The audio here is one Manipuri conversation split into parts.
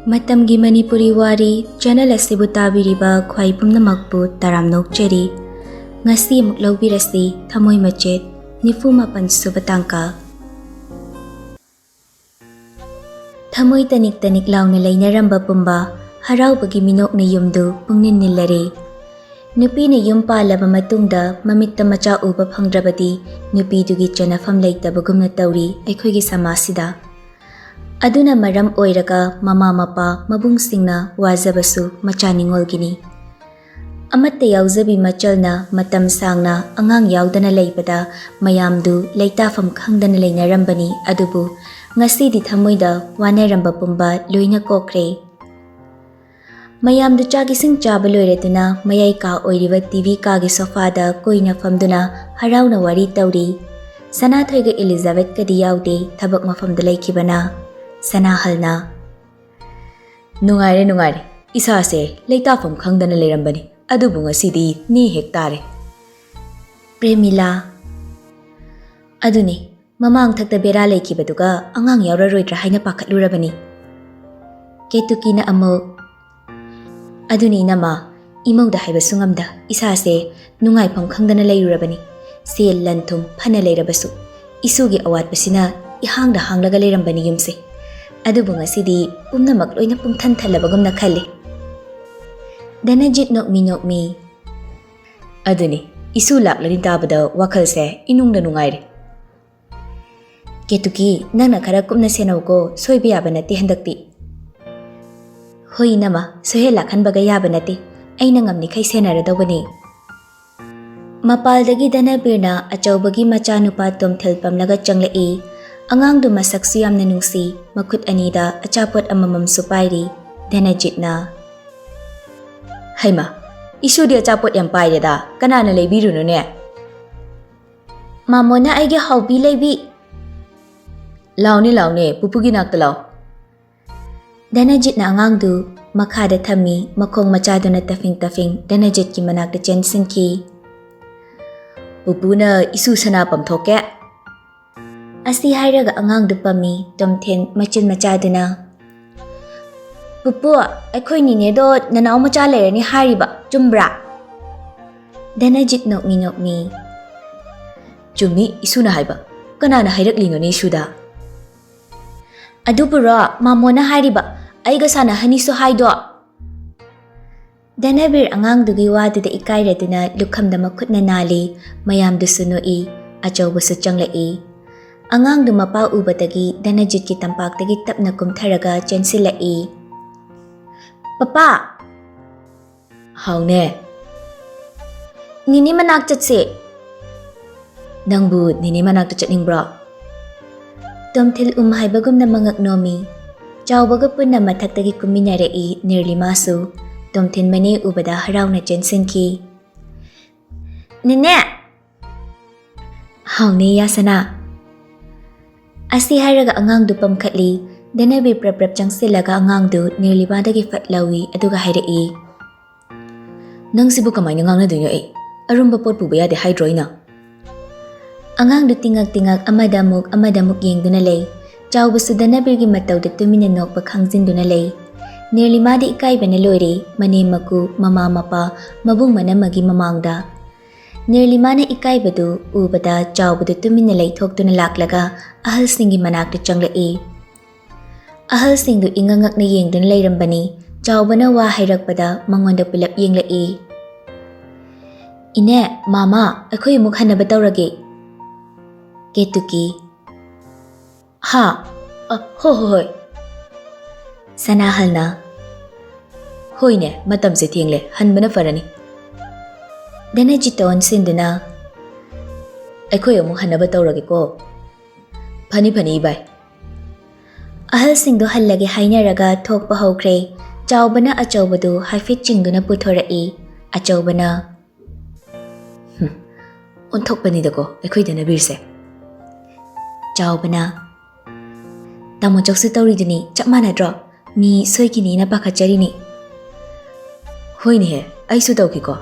Matamgi Manipuri Wari channel asibu tabiriba khwai pumnamakpu taram nokchari ngasi amuk laubirasi Thamoi Machet Nirupama subatangka Thamoi tanik launa lainaramba pumba haraubagi minokna yumdu pungnin nillari Nupina yum palaba matungda mamitta macha uba phangdrabadi nupidugi chanafam leitabagumna tawri aikhoigi samasida Aduna maram oiraga mama mapa mabungsingna wazabasu machaningolgini Amatta yauzabi machalna matam sangna angang yaudana leibada mayamdu leitafam khangdana leinarambani adubu ngasidi thamoida wanaramba pumba loina kokre Mayamdu chagising chaba loiretuna mayai ka oiriba TV kagi sofada koina famduna harauna wari tawri Sanathoiga Elizabeth kadi yaude thabak mafamda leikibana Sanahalna Nungaire Isase leitafam khangdana leirambani adubu ngasidi ni hektare Premila Aduni mamang thakta bera leikibaduga angang yauraroidra haina pakhatlurabani Ketukina amok Aduni nama imauda haiba sungamda isase nungaifam khangdana leirurabani sel lanthum phana leirabasu isugi awatpasina ihangda hanglaga leirambani yumse Adubu ngasidi pumnamak loina pumthan thalabagumna khale Danajit nokmi Aduni isu laklarin tabada wakhalse inungda nungaire Ketuki nangna khara kumna senawko soiba yaba nate handakti Hoi nama sohela khanbaga yaba nate aina ngamni khai senaradawani Mapaldagi danabirna achawbagi machanupa tomthel pamlaga changlai Angangdu masaksu yamna nungsi makut anida achapot amamam supairi Danajitna Haima isu di achapot yam paireda kanana leibiruno ne Mamona aige haubi leibi Laune pupugi nakta law Danajitna angangdu makhada thami makhong machaduna tafing Danajit ki manakta chensinki Pupuna isu sanapam thoke Asi hairaga angangdu pami tomthen machin machaduna Pupu aikhoi nine do nanaw macha leirani hariba chumbra Danajit nokmi Chumni isuna haiba kanana hairaklingo ni isuda Adubura mamona hariba aiga sana hanisu haido Danabir angangdugi waduda ikairaduna lukhamda makhutna nali mayamdu sunoi achawbasu changlai Angangdu mapa ubadagi Danajit ki tampaktagi tapna kumtharaga chensilai Papa Haune Nini manak chatse Nangbu nini manakta chatningbra Tomthil haibagumna mangaknomi Chawbaga punna mathaktagi kuminarei Nirlimasu Tomthin mani ubada harauna chensinki Nene Haune yasana Asi haraga angangdu pamkhatli Danabi prap changsilaga angangdu Nirlimadagi fatlawi aduga hairei Nang sibu kamay nangangna dunyo arumba pot puba yade hydroina Angangdu tingag amadamuk yengduna lay Chawbasu danabirgi matawda tumina nokpa khangzinduna lay Nirlimadi ikaiba na loire manemaku mama mapa mabung manamagi mamangda Nirlimana ikaibadu ubada chawbadu tumina lay thoktuna laklaga ahalsingi manakta changlai Ahalsingdu ingangak na yengduna layrambani chawbana wa hairakpada mangonda pulap yenglai Ine mama akoy muk hanaba tawrage Ketuki Ha hoi Sanahalna Hoine matamse thiengle hanbana farani Danajiton sinduna Aikoy amuk hanaba tawrage ko Phani bai Ahalsingdu hallage hainaraga thokpa hokre chawbana achawbadu haifit chingduna puthorai achawbana Onthokpani dako aikoy danabirse Chawbana Tamo choksu tawriduni chapmanadro mi soikini na pakhacharini Hoine he aisu tawkiko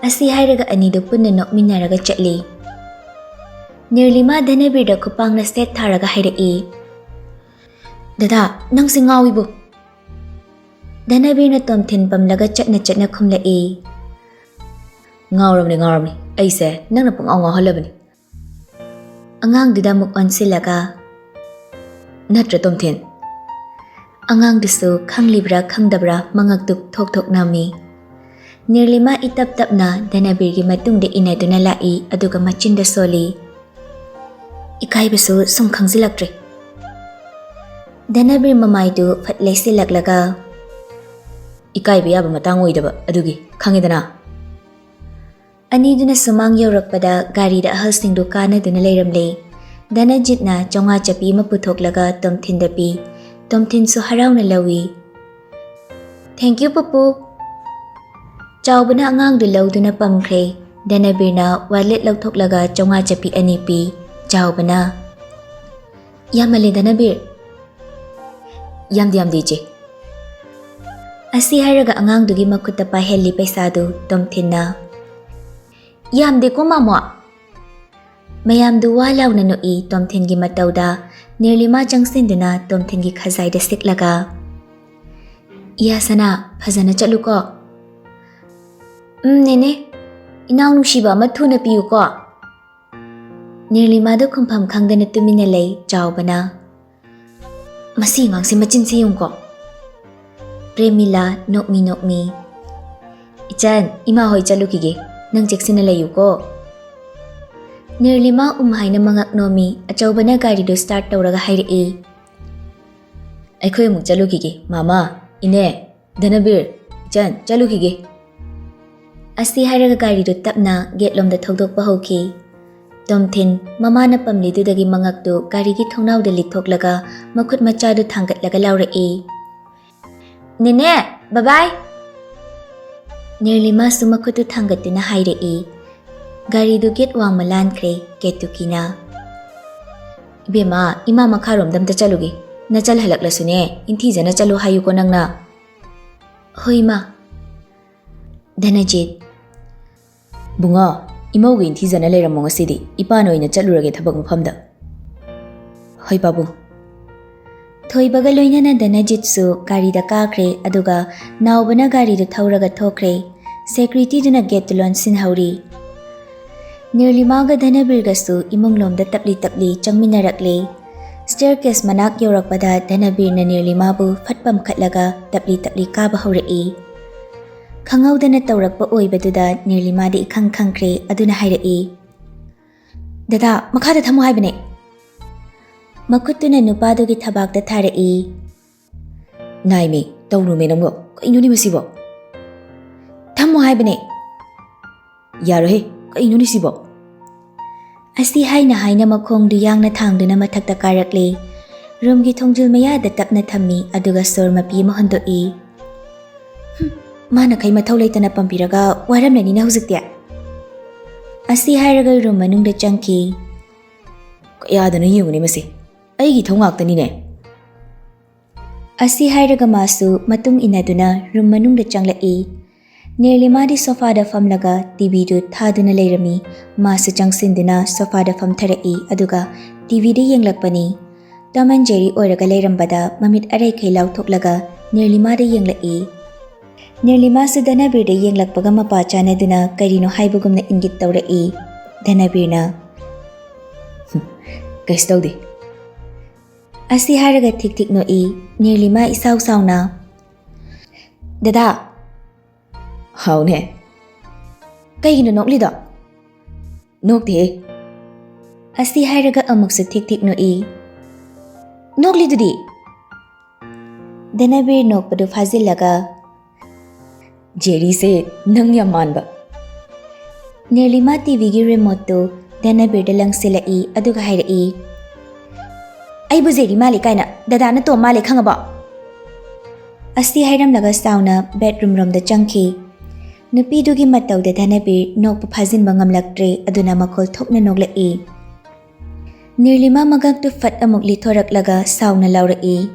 Asi hairaga anidu punna nokminaraga chatli Nirlima danabirda kupangna set tharaga hairei Dada, nang singawibo. Dhanabirna Tomthin pamlaga chatna khumlai. Ngauramni. Aise, nangna pang halabani. Angang muk onsilaga. Natra Tomthin. Angang dusu khanglibra khangdabra mangaktuk thok nami. Nirlima itap na Dhanabirgi matungde inaduna lai aduga machinda soli. Ikaibasu sum khangzilaktre. Dhanabir mamaidu fatlay silaklaga. Ikaiba yaba matang oidaba adugi khangidana. Aniduna sumang yorakpada garida ahalsingdu kanaduna layramle. Dhanajitna chonga chapi maputhoklaga Tomthinda pi. Tomthin su harauna lawi. Thank you Pupu. Chawbana angang du lawduna pamkhre. Dhanabirna wallet lawthoklaga chonga chapi ani pi. Chawbana. Yamale Dhanabir. Yamdi je. Asi haraga angang dugi makuta pa heli paisadu Tomthinna. Yamde ko mamwa. Mayamdu walaw na noi Tomthingi matawda. Nirlima jangsinduna Tomthingi khazayda siklaga. Iya sana phazana chalu ko. Nene. Inaw nungshiba mathuna piyu ko. Nirlima do kumpham khangdana tumina lay chawbana. Masi ngangsi machin siyong ko. Premila nokmi. Ichan, ima hoy chalukige. Nang jeksina layu ko. Nirlima umhay na mga gnomi at chawbana gari do start tawraga hayri. Ay ko'y mong chalukige. Mama, ine, Dhanabir, Ichan, chalukige. Asi haraga gari do tap na getlom da thogdok pahoki. Tomthin, mama na pamli do dagi mangakdo gari ki thongnaw da lithoklaga makut macha do thangkat laga lawri. Nene, bye-bye. Nirlima sumakutu thangatu na hayri. Gari do get wang malan kre ketukina. Ibema, ima makarom damta chalugi. Na chal halakla sune, intiza na chalo hayu ko nang na. Hoy ma. Dhanajit. Bunga, imawgi intiza na layram mo nga sidi. Ipano ina chalurage thabag maphamda. Hoy babu. Thoibaga loina na Dhanajit su gari da kakre aduga naubana gari do thawraga thokre. Security do na get tulon sinhauri. Nirlimaga Dhanabirga su imunglom da tapli changminarakle. Staircase manak yorakpada Dhanabir na Nirlimabu fatpam katlaga tapli kaba haurai. Khangaw da na tawrakpa oibaduda Nirlima di ikhang khangkre aduna hayrai. Dada, makada thamo haibane. Makutu na nupado ki thabak da tharai. Naime, tawnu menamgo, kaino ni masibo. Thamo haibane. Yarohe, kaino ni sibo. Asi haina makhong du yang na thang du na mathakta karakle. Room ki thongjul maya da tap na thammi aduga sor mapi mo handoi. Mana kai mathau leitana pampiraga waram na ni na huziktia. Asi hairaga room manung da changki. Kaya da na yungni masi. Aigi thongak ne. Asi hairaga masu matung inaduna room manung da changlai. Nirlima di sofa da famlaga TV du thaduna leirami. Masu changsinduna sofa da fam tharai aduga TV di yenglakpani. Tom and Jerry oiraga leirambada mamit aray kay lauthoklaga Nirlima di yenglai. Nirlima su Dhanabir da yenglakpaga mapacha na duna karino haibugum na ingit tawrai. Dhanabir na. Kais tawdi. Asi haraga tik noi. Nirlima isaw na. Dada. How ne? Kaygino noklido. Nokti. Asi haraga amuk su tik noi. Noklidudi. Dhanabir nokpadu fazilaga. Jerry se nang yaman ba. Nirlima TV gi remote to Dhanabir da lang silai aduga hayrai. Ay bu Jerry mali kaina dada na to mali khangaba. Asi hayram laga sauna bedroom room da changki. Nupi dugi mataw da Dhanabir nokpa phazin bangam laktre aduna makol thokna noklai. Nirlima magak tu fat amuk lithorak laga sauna laurai.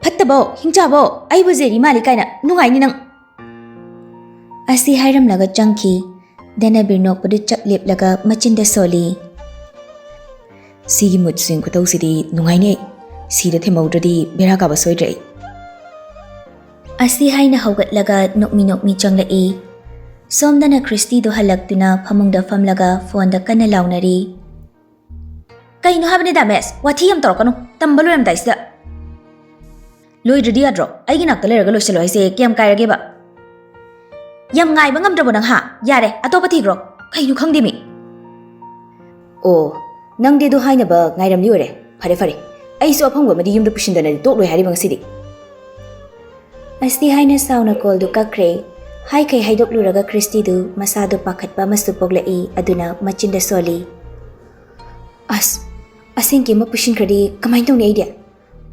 Fattabo hingchabo ay bu Jerry mali kaina nungai ni nang. Asi hayram laga changki. Dhanabir nokpadu chap lep laga machinda soli. Sigi mut swing ko taw sidi nungai ne. Sida themaudradi bera kaba soidrei. Asi haina haugatlaga nokmi changlai. Somdana Christy do halaktuna phamungda famlaga phone da kana launari. Kaino habne da mes wathi am torkanu tambalo am daisda. Loidradi adro aigi nakta leraga loisalo haise kyam kairage ba. Yam ngai ba ngamdrabo nang ha yare atopa thigro kaino khangdi mi. Oh, nang de do haina ba ngairam li ore. Fare fare. Ai so aphangwa madi yumda pushindana tok loi hari bang sidi. Asi haina sauna call du kakre. Hai kai haidok luraga Christy du masado pakhatpa masu poglai aduna machinda soli. Asingki ma pushin kradi kamai tong ni idea.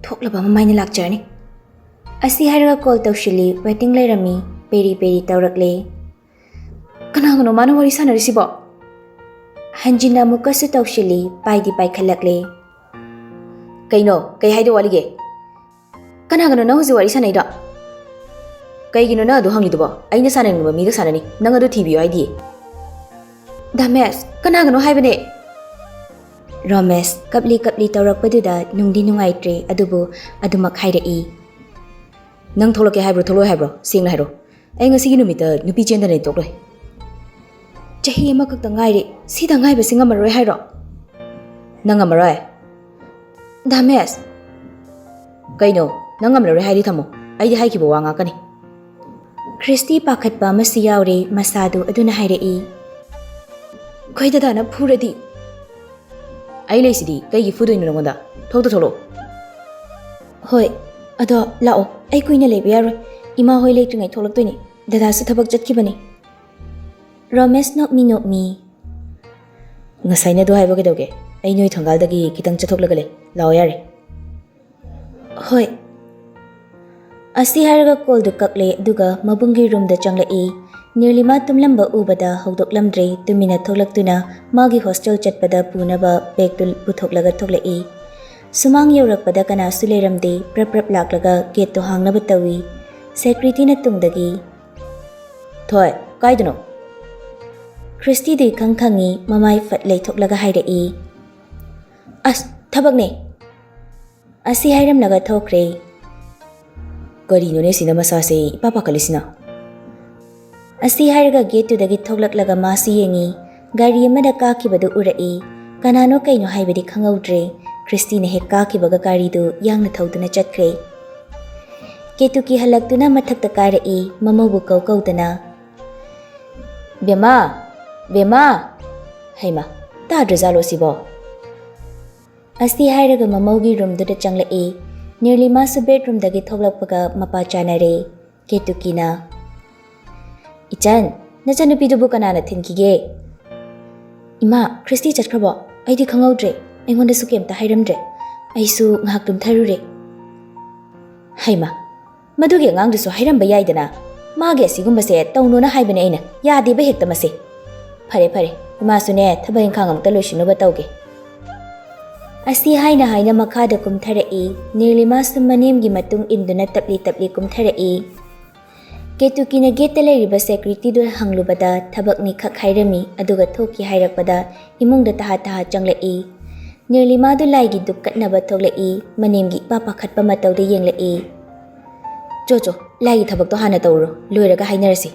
Thoklaba mamaina lakjarni. Asi hairaga call tawshili waiting lairami peri tawrakle. Kanangano manu wari sanarisi bo. Hanjina mukasu tawshili paidi khalakle. Kaino kai haido walige. Kanangano na huzi wari sanaida. Kaigino na adu hangidubo aina sanangba mi da sanani nang adu tv id Dames kanagano haibane Ramesh kapli tawrakpaduda nungdi nungaitre adubu adumak hairei nang tholoke haibro tholo haibro singla hairo ai ngasi gi numita nupi chenda nei tokloi chahi ama kakta ngaire sida ngaiba singamaroi hairo nang amarai Dames kaino nang amaroi hairi thamo ai di haikibo wanga kani Christy pakhatpa masi yaure masadu aduna hairei Koidadana phuradi ai leisidi kaigi fudoino ngonda thokta tholo Hoi ado lao ai kuina lebe yaroi ima hoi leitringai tholaktoini dada su thabak chatkibani Ramesh not me ngasaina do haibo gedauge ai noi thangal dagi kitang chathoklagale lao yare Hoi Asi haraga call du kakle duga mabungi room da changlai Nirlima tumlamba ubada hawdoklamdre tumina tholaktuna magi hostel chatpada punaba bektul puthoklaga thoklai Sumang yaurakpada kana suleramde prap laklaga gate to hangnaba tawi security na tungdagi Thoi kaidno Christy de khangkhangi mamai fatlei thoklaga hairei Thabak ne Asi hairam laga thokre Karino ne sina masase papa kalisina Asi hairaga gate dagi thoklaklaga masi yengi gari amada kakibadu urai kanano kaino haibadi khangaudre Christy ne he kakibaga gari du yangna thauduna chatkre Ketuki halaktuna mathakta karai mamabu kaudana Bema Haima ta drazalo sibo Asi hairaga mamaugi room du da changlai Nearly masu bedroom dagi thoklakpaga mapa chanare Ketukina Ichan nachanupi dubu kanana thinkige Ima Christy chatkrabo aidi khangaudre aingonda su kemta hairamdre aisu ngaktum tharure Haima madugi angang dusu hairamba yaidana mage sigumba se tawno na haibane aina yadi ba hekta mase Fare ima sune thabai khangam ta loishino ba tawge Asi haina makhada kumtharai Nirlima sumanem gi matung induna tapli kumtharai Ketukina gate lairiba security du hanglubada thabak ni khak hairami aduga thoki hairakpada imungda taha changlai Nirlima du laigi dukkatnaba thoklai manem gi papa khatpa matawde yenglai Jojo laigi thabak to hana tawro loiraga hainarasi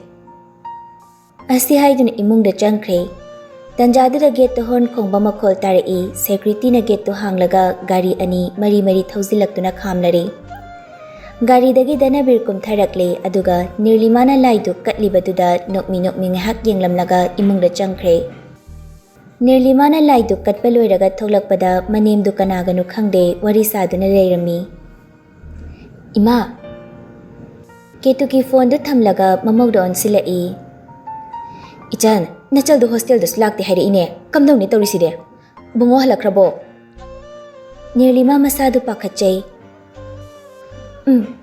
Asi haiduna imungda changkhre Tanjadura gate to horn khongba makhol tarai security na gate to hanglaga gari ani mari thauzilaktuna khamlare gari dagi danabir kumtharakle aduga Nirlimana laidu katlibaduda nokmi ngahak yenglamlaga imungda changkhre Nirlimana laidu katpaloiraga thoklakpada manem du kanaganu khangde wari saduna leirami Ima Ketuki phone du thamlaga mamawda onsilai Ichan Nachal do hostel da slak te haire ine kamdong ni tawri side bungo halakrabo Nirlima masadu pakhatchai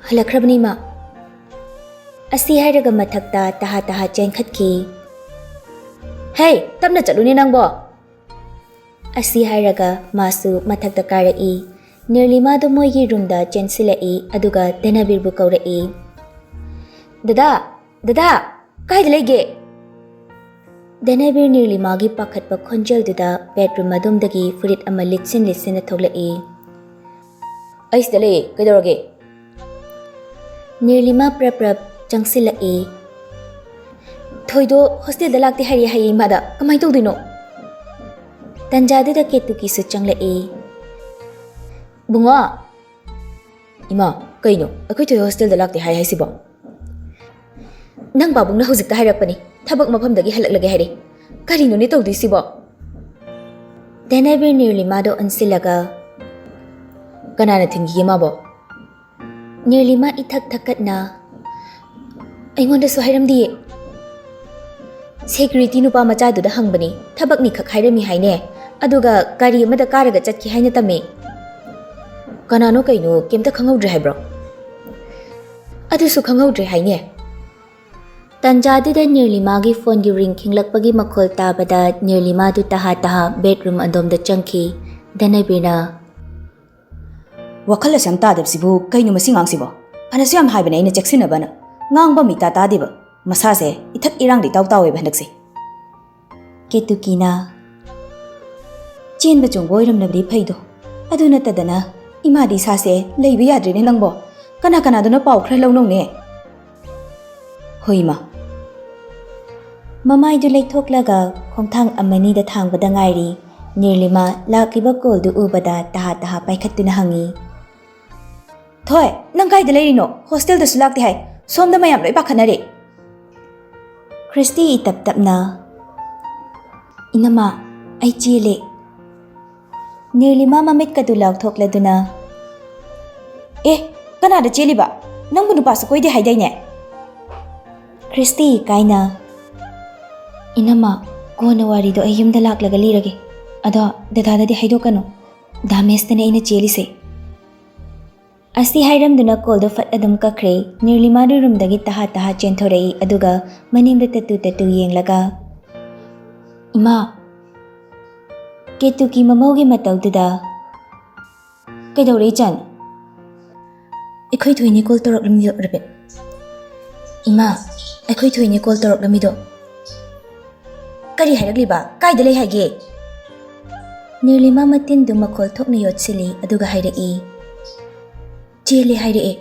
halakrabni ma Asi hairaga mathakta taha chenkhatki Hey tamna chalune nangbo Asi hairaga masu mathakta karai Nirlima do moigi room da chensilai aduga Denabir bu kaurai Dada kaida lege Denabir Nirlimagi pakhatpa khonjel duda bedroom madumdagi furit ama litsin thoklai ꯑꯩ ꯁꯤꯗ ꯂꯩꯌꯦ ꯀꯩꯗꯧꯔꯒꯦ ꯅꯤꯔꯂꯤꯃꯥ ꯄ꯭ꯔꯞ ꯄ꯭ꯔꯞ ꯆꯪꯁꯤꯜꯂꯛꯏ ꯊꯣꯏꯗꯣ ꯍꯣꯁꯇꯦꯜꯗ ꯂꯥꯛꯇꯦ ꯍꯥꯏꯔꯦ ꯍꯥꯏꯌꯦ ꯏꯃꯥꯗ ꯀꯃꯥꯏ ꯇꯧꯗꯣꯏꯅꯣ ꯇꯟꯖꯥꯗꯨꯗ ꯀꯦꯇꯨꯀꯤꯁꯨ ꯆꯪꯂꯛꯏ ꯕꯨꯡꯉꯣ ꯏꯃꯥ ꯀꯩꯅꯣ ꯑꯩꯈꯣꯏ ꯊꯣꯏ ꯍꯣꯁꯇꯦꯜꯗ ꯂꯥꯛꯇꯦ ꯍꯥꯏ ꯍꯥꯏꯁꯤꯕꯣ ꯅꯪ ꯄꯥꯕꯨꯡꯅ ꯍꯧꯖꯤꯛꯇ ꯍꯥꯏꯔꯛꯄꯅꯤ ꯊꯕꯛ ꯃꯐꯝꯗꯒꯤ ꯍꯜꯂꯛꯂꯒꯦ ꯍꯥꯏꯔꯦ ꯀꯔꯤꯅꯣꯅꯦ ꯇꯧꯗꯣꯏꯁꯤꯕꯣ ꯙꯅꯕꯤꯔ ꯅꯤꯔꯂꯤꯃꯥꯗꯣ ꯑꯣꯟꯁꯤꯜꯂꯒ ꯀꯅꯥꯅ ꯊꯤꯟꯈꯤꯒꯦ ꯃꯥꯕꯣ ꯅꯤꯔꯂꯤꯃꯥ ꯏꯊꯛ ꯊꯛꯀꯠꯅ ꯑꯩꯉꯣꯟꯗꯁꯨ ꯍꯥꯏꯔꯝꯗꯤꯌꯦ ꯁꯦꯀ꯭ꯌꯨꯔꯤꯇꯤ ꯅꯨꯄꯥ ꯃꯆꯥꯗꯨꯗ ꯍꯪꯕꯅꯤ ꯊꯕꯛꯅꯤ ꯈꯛ ꯍꯥꯏꯔꯝꯃꯤ ꯍꯥꯏꯅꯦ ꯑꯗꯨꯒ ꯒꯥꯔꯤ ꯑꯃꯗ ꯀꯥꯔꯒ ꯆꯠꯈꯤ ꯍꯥꯏꯅ ꯇꯝꯃꯦ ꯀꯅꯥꯅꯣ ꯀꯩꯅꯣ ꯀꯩꯝꯇ ꯈꯪꯍꯧꯗ꯭ꯔꯦ ꯍꯥꯏꯕ꯭ꯔꯣ ꯑꯗꯨꯁꯨ ꯈꯪꯍꯧꯗ꯭ꯔꯦ ꯍꯥꯏꯅꯦ ꯇꯟꯖꯥꯗꯨꯗ ꯅꯤꯔꯂꯤꯃꯥꯒꯤ ꯐꯣꯟꯒꯤ ꯔꯤꯡ ꯈꯤꯡꯂꯛꯄꯒꯤ ꯃꯈꯣꯜ ꯇꯥꯕꯗ ꯅꯤꯔꯂꯤꯃꯥꯗꯨ ꯇꯍꯥ ꯇꯍꯥ ꯕꯦꯗꯔꯨꯝ ꯑꯗꯣꯝꯗ ꯆꯪꯈꯤ ꯙꯅꯕꯤꯔꯅ ꯋꯥꯈꯜ ꯑꯁꯤ ꯌꯥꯝ ꯇꯥꯗꯕꯁꯤꯕꯨ ꯀꯩꯅꯣ ꯃꯁꯤ ꯉꯥꯡꯁꯤꯕꯣ ꯐꯅꯁꯨ ꯌꯥꯝ ꯍꯥꯏꯕꯅꯦ ꯑꯩꯅ ꯆꯦꯛꯁꯤꯟꯅꯕꯅ ꯉꯥꯡꯕ ꯃꯤꯇꯥ ꯇꯥꯗꯦꯕ ꯃꯁꯥꯁꯦ ꯏꯊꯛ ꯏꯔꯥꯡꯗ ꯏꯇꯥꯎ ꯇꯥꯎꯋꯦꯕ ꯍꯟꯗꯛꯁꯦ ꯀꯦꯇꯨꯀꯤꯅ ꯆꯦꯟꯕ ꯆꯣꯡꯕ ꯑꯣꯏꯔꯝꯂꯕꯗꯤ ꯐꯩꯗꯣ ꯑꯗꯨ ꯅꯠꯇꯗꯅ ꯏꯃꯥꯗꯤ ꯏꯁꯥꯁꯦ ꯂꯩꯕ ꯌꯥꯗ꯭ꯔꯦꯅꯦ ꯅꯪꯕꯣ ꯀꯅꯥꯗꯨꯅ ꯄꯥꯎ ꯈꯔ ꯂꯧꯅꯧꯅꯦ ꯍꯣꯏ ꯏꯃꯥ ꯃꯃꯥꯏꯗꯨ ꯂꯩꯊꯣꯛꯂꯒ ꯈꯣꯡꯊꯥꯡ ꯑꯃꯅꯤꯗ ꯊꯥꯡꯕꯗ ꯉꯥꯏꯔꯤ ꯅꯤꯔꯂꯤꯃꯥ ꯂꯥꯛꯂꯤꯕ ꯀꯣꯜꯗꯨ ꯎꯕꯗ ꯇꯍꯥ ꯇꯍꯥ ꯄꯥꯏꯈꯠꯇꯨꯅ ꯍꯪꯉꯤ ꯊꯣꯏ ꯅꯪ ꯀꯥꯏꯗ ꯂꯩꯔꯤꯅꯣ ꯍꯣꯁꯇꯦꯜꯗꯁꯨ ꯂꯥꯛꯇꯦ ꯍꯥꯏ ꯁꯣꯝꯗ ꯃꯌꯥꯝ ꯂꯣꯏ ꯄꯥꯈꯠꯅꯔꯦ ꯈ꯭ꯔꯤꯁꯇꯤ ꯇꯞ ꯇꯞꯅ ꯏꯅꯝꯃ ꯑꯩ ꯆꯦꯜꯂꯦ ꯅꯤꯔꯂꯤꯃꯥ ꯃꯃꯤꯠꯀꯗꯨ ꯂꯥꯎꯊꯣꯛꯂꯗꯨꯅ ꯑꯦ ꯀꯅꯥꯗ ꯆꯦꯜꯂꯤꯕ ꯅꯪꯕꯨ ꯅꯨꯄꯥꯁꯨ ꯀꯣꯏꯗꯦ ꯍꯥꯏꯗꯥꯏꯅꯦ ꯈ꯭ꯔꯤꯁꯇꯤ ꯏꯀꯥꯏꯅ ꯏꯅꯝꯃ ꯀꯣꯟꯅ ꯋꯥꯔꯤꯗꯣ ꯑꯩ ꯌꯨꯝꯗ ꯂꯥꯛꯂꯒ ꯂꯤꯔꯒꯦ ꯑꯗꯣ ꯗꯗꯥꯗꯗꯤ ꯍꯥꯏꯗꯣꯛꯀꯅꯨ ꯗꯥꯃꯦꯁꯇꯅꯦ ꯑꯩꯅ ꯆꯦꯜꯂꯤꯁꯦ ꯑꯁꯤ ꯍꯥꯏꯔꯝꯗꯨꯅ ꯀꯣꯜꯗꯣ ꯐꯠ ꯑꯗꯨꯝ ꯀꯛꯈ꯭ꯔꯦ ꯅꯤꯔꯂꯤꯃꯥꯗꯨ ꯔꯨꯝꯗꯒꯤ ꯇꯍꯥ ꯇꯍꯥ ꯆꯦꯟꯊꯣꯔꯛꯏ ꯑꯗꯨꯒ ꯃꯅꯤꯡꯗ ꯇꯠꯇꯨ ꯇꯠꯇꯨ ꯌꯦꯡꯂꯒ ꯏꯃꯥ ꯀꯦꯇꯨꯀꯤ ꯃꯃꯧꯒꯤ ꯃꯇꯧꯗꯨꯗ ꯀꯩꯗꯧꯔꯦ ꯏꯆꯟ ꯑꯩꯈꯣꯏ ꯊꯣꯏꯅꯦ ꯀꯣꯜ ꯇꯧꯔꯛꯂꯝꯃꯤꯗꯣ ꯔꯕꯤꯠ ꯏꯃꯥ ꯑꯩꯈꯣꯏ ꯊꯣꯏꯅꯦ ꯀꯣꯜ ꯇꯧꯔꯛꯂꯝꯃꯤꯗꯣ ꯀꯔꯤ ꯍꯥꯏꯔꯛꯂꯤꯕ ꯀꯥꯏꯗ ꯂꯩ ꯍꯥꯏꯒꯦ ꯅꯤꯔꯂꯤꯃꯥ ꯃꯇꯤꯟꯗꯨ ꯃꯈꯣꯜ ꯊꯣꯛꯅ ꯌꯣꯠꯁꯤꯜꯂꯤ ꯑꯗꯨꯒ ꯍꯥꯏꯔꯛꯏ ꯆꯦꯜꯂꯦ ꯍꯥꯏꯔꯛꯑꯦ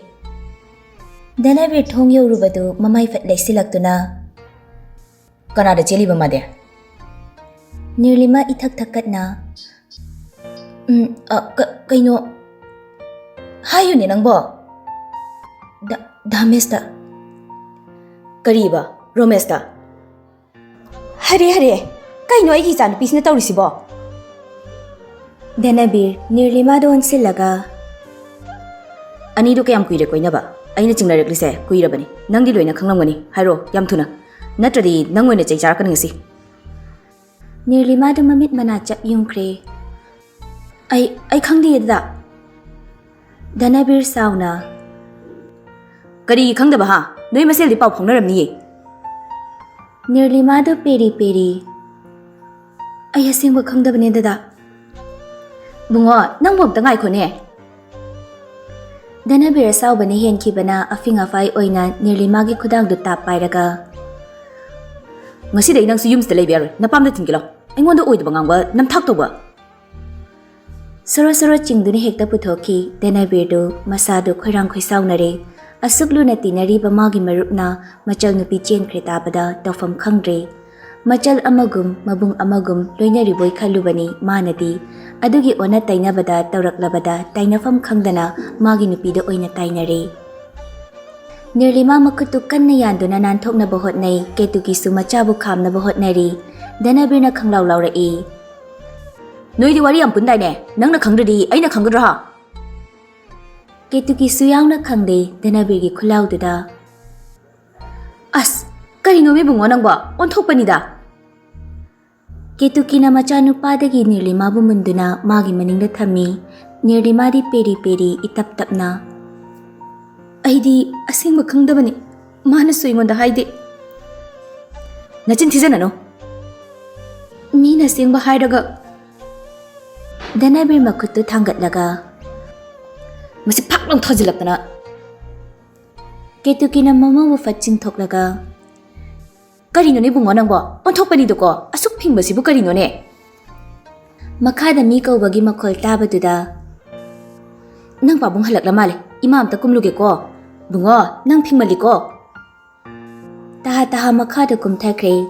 ꯙꯅꯕꯤꯔ ꯊꯣꯡ ꯌꯧꯔꯨꯕꯗꯨ ꯃꯃꯥꯏ ꯐꯠ ꯂꯩꯁꯤꯜꯂꯛꯇꯨꯅ ꯀꯅꯥꯗ ꯆꯦꯜꯂꯤꯕ ꯃꯥꯗꯤ ꯅꯤꯔꯂꯤꯃꯥ ꯏꯊꯛ ꯊꯛꯀꯠꯅ ꯀꯩꯅꯣ ꯍꯥꯏꯌꯨꯅꯦ ꯅꯪꯕꯣ ꯙꯥꯃꯦꯁꯇ ꯀꯔꯤꯕ ꯔꯣꯃꯦꯁꯇ ꯍꯔꯦ ꯀꯩꯅꯣ ꯑꯩꯒꯤ ꯏꯆꯥꯅꯨꯄꯤꯁꯤꯅ ꯇꯧꯔꯤꯁꯤꯕꯣ ꯙꯅꯕꯤꯔ ꯅꯤꯔꯂꯤꯃꯥꯗ ꯑꯣꯟꯁꯤꯜꯂꯒ ꯑꯅꯤꯗꯨ ꯀꯌꯥꯝ ꯀꯨꯏꯔꯦ ꯀꯣꯏꯅꯕ ꯑꯩꯅ ꯆꯤꯡꯅꯔꯛꯂꯤꯁꯦ ꯀꯨꯏꯔꯕꯅꯤ ꯅꯪꯗꯤ ꯂꯣꯏꯅ ꯈꯪꯂꯝꯒꯅꯤ ꯍꯥꯏꯔꯣ ꯌꯥꯝ ꯊꯨꯅ ꯅꯠꯇ꯭ꯔꯗꯤ ꯅꯪ ꯑꯣꯏꯅ ꯆꯩ ꯆꯥꯔꯛꯀꯅꯤ ꯉꯁꯤ ꯅꯤꯔꯂꯤꯃꯥꯗꯨ ꯃꯃꯤꯠ ꯃꯅꯥ ꯆꯞ ꯌꯨꯡꯈ꯭ꯔꯦ ꯑꯩ ꯈꯪꯗꯦ ꯗꯗꯥ ꯙꯅꯕꯤꯔ ꯁꯥꯎꯅ ꯀꯔꯤꯒꯤ ꯈꯪꯗꯕ ꯍꯥ ꯅꯣꯏ ꯃꯁꯦꯜꯗꯤ ꯄꯥꯎ ꯐꯥꯎꯅꯔꯝꯅꯤꯌꯦ ꯅꯤꯔꯂꯤꯃꯥꯗꯨ ꯄꯦꯔꯤ ꯄꯦꯔꯤ ꯑꯩ ꯑꯁꯦꯡꯕ ꯈꯪꯗꯕꯅꯦ ꯗꯗꯥ ꯕꯨꯡꯉꯣ ꯅꯪꯕꯨ ꯑꯝꯇ ꯉꯥꯏꯈꯣꯅꯦ ꯙꯅꯕꯤꯔ ꯑꯁꯥꯎꯕꯅ ꯍꯦꯟꯈꯤꯕꯅ ꯑꯐꯤꯡ ꯑꯐꯥꯏ ꯑꯣꯏꯅ ꯅꯤꯔꯂꯤꯃꯥꯒꯤ ꯈꯨꯗꯥꯡꯗꯨ ꯇꯥꯞ ꯄꯥꯏꯔꯒ ꯉꯁꯤꯗꯩ ꯅꯪꯁꯨ ꯌꯨꯝꯁꯤꯗ ꯂꯩꯕ ꯌꯥꯔꯣꯏ ꯅꯄꯥꯝꯗ ꯊꯤꯟꯒꯦ ꯑꯩꯉꯣꯟꯗ ꯑꯣꯏꯗꯕ ꯉꯥꯡꯕ ꯅꯝꯊꯥꯛ ꯇꯧꯕ ꯁꯣꯔꯣ ꯁꯣꯔꯣ ꯆꯤꯡꯗꯨꯅ ꯍꯦꯛꯇ ꯄꯨꯊꯣꯛꯈꯤ ꯙꯅꯕꯤꯔꯗꯨ ꯃꯁꯥꯗꯨ ꯈꯣꯏꯔꯥꯡ ꯈꯣꯏꯁꯥꯎꯅꯔꯦ ꯑꯁꯨꯛ ꯂꯨꯅ ꯇꯤꯟꯅꯔꯤꯕ ꯃꯥꯒꯤ ꯃꯔꯨꯞꯅ ꯃꯆꯜ ꯅꯨꯄꯤ ꯆꯦꯟꯈ꯭ꯔꯦ ꯇꯥꯕꯗ ꯇꯧꯐꯝ ꯈꯪꯗ꯭ꯔꯦ ꯃꯆꯜ ꯑꯃꯒꯨꯝ ꯃꯕꯨꯡ ꯑꯃꯒꯨꯝ ꯂꯣꯏꯅꯔꯤꯕꯣꯏ ꯈꯜꯂꯨꯕꯅꯤ ꯃꯥꯅꯗꯤ ꯑꯗꯨꯒꯤ ꯑꯣꯟꯅ ꯇꯩꯅꯕꯗ ꯇꯧꯔꯛꯂꯕꯗ ꯇꯥꯏꯅꯐꯝ ꯈꯪꯗꯅ ꯃꯥꯒꯤ ꯅꯨꯄꯤꯗ ꯑꯣꯏꯅ ꯇꯥꯏꯅꯔꯦ ꯅꯤꯔꯂꯤꯃꯥ ꯃꯈꯨꯠꯇꯨ ꯀꯟꯅ ꯌꯥꯟꯗꯨꯅ ꯅꯥꯟꯊꯣꯛꯅꯕ ꯍꯣꯠꯅꯩ ꯀꯦꯇꯨꯀꯤꯁꯨ ꯃꯆꯥꯕꯨ ꯈꯥꯝꯅꯕ ꯍꯣꯠꯅꯔꯤ ꯙꯅꯕꯤꯔꯅ ꯈꯪꯂꯥꯎ ꯂꯥꯎꯔꯛꯏ ꯅꯣꯏꯗꯤ ꯋꯥꯔꯤ ꯌꯥꯝ ꯄꯨꯟꯗꯥꯏꯅꯦ ꯅꯪꯅ ꯈꯪꯗ꯭ꯔꯗꯤ ꯑꯩꯅ ꯈꯪꯒꯗ꯭ꯔꯥ ꯀꯦꯇꯨꯀꯤꯁꯨ ꯌꯥꯎꯅ ꯈꯪꯗꯦ ꯙꯅꯕꯤꯔꯒꯤ ꯈꯨꯜꯂꯥꯎꯗꯨꯗ ꯑꯁ ꯀꯔꯤꯅꯣ ꯏꯕꯨꯡꯉꯣ ꯅꯪꯕꯣ ꯑꯣꯟꯊꯣꯛꯄꯅꯤꯗ ꯀꯦꯇꯨꯀꯤꯅ ꯃꯆꯥꯅꯨꯄꯥꯗꯒꯤ ꯅꯤꯔꯂꯤꯃꯥꯕꯨ ꯃꯨꯟꯗꯨꯅ ꯃꯥꯒꯤ ꯃꯅꯤꯡꯗ ꯊꯝꯃꯤ ꯅꯤꯔꯂꯤꯃꯥꯗꯤ ꯄꯦꯔꯤ ꯄꯦꯔꯤ ꯏꯇꯞ ꯇꯞꯅ ꯑꯩꯗꯤ ꯑꯁꯦꯡꯕ ꯈꯪꯗꯕꯅꯤ ꯃꯥꯅꯁꯨ ꯑꯩꯉꯣꯟꯗ ꯍꯥꯏꯗꯦ ꯅꯆꯤꯟ ꯊꯤꯖꯅꯅꯣ ꯃꯤꯅ ꯑꯁꯦꯡꯕ ꯍꯥꯏꯔꯒ ꯙꯅꯕꯤꯔ ꯃꯈꯨꯠꯇꯨ ꯊꯥꯡꯒꯠꯂꯒ ꯃꯁꯤ ꯐꯥꯛ ꯂꯥꯎ ꯊꯥꯖꯤꯜꯂꯛꯇꯅ ꯀꯦꯇꯨꯀꯤꯅ ꯃꯃꯧꯕꯨ ꯐꯠ ꯆꯤꯡꯊꯣꯛꯂꯒ ꯀꯔꯤꯅꯣꯅꯦ ꯕꯨꯡꯉꯣ ꯅꯪꯕꯣ ꯑꯣꯟꯊꯣꯛꯄꯅꯤꯗꯀꯣ ꯑꯁꯨꯛ ꯐꯤꯡꯕꯁꯤꯕꯨ ꯀꯔꯤꯅꯣꯅꯦ ꯃꯈꯥꯗ ꯃꯤ ꯀꯧꯕꯒꯤ ꯃꯈꯣꯜ ꯇꯥꯕꯗꯨꯗ Nang pabung halak la male. Ima amta kumluge ko. Bungo, nang phingmali ko. Taha makha da kumthakre.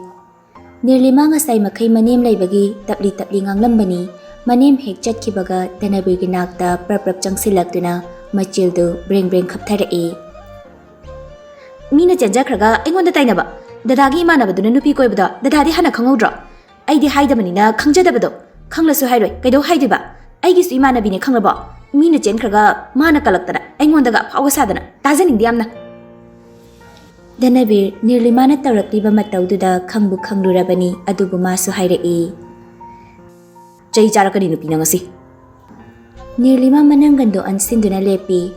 Nirlima ngasai makai manem laibagi tapli nganglambani. Manem hek chatkibaga Danabirgi nakta prap changsilaktuna machildu breng khaptharae. Mina janjakhraga aingonda tainaba. Dadagi imanabaduna nupi koibada dadadi hana khangaudra. Aidi haidabanina khangjadabado. Khanglasu hairoi kaido haidiba. Aigisu imanabine khangraba. Mina jenkhraga mana kalaktana aingondaga phawasadana tajaningdi yamna. Danabir Nirlimana tawrakliba matawduda khangbu khanglurabani adubu masu hairae. Chai charakani nupi nangasi. Nirlima mananggando ansinduna lepi.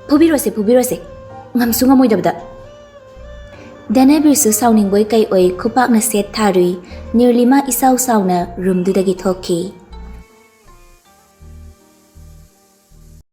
Phubirose. Ngamsu ngamoidabda. Danabir su sauningboy kai oi khupakna set tharui. Nirlima isaw sawna roomdudagi thoki.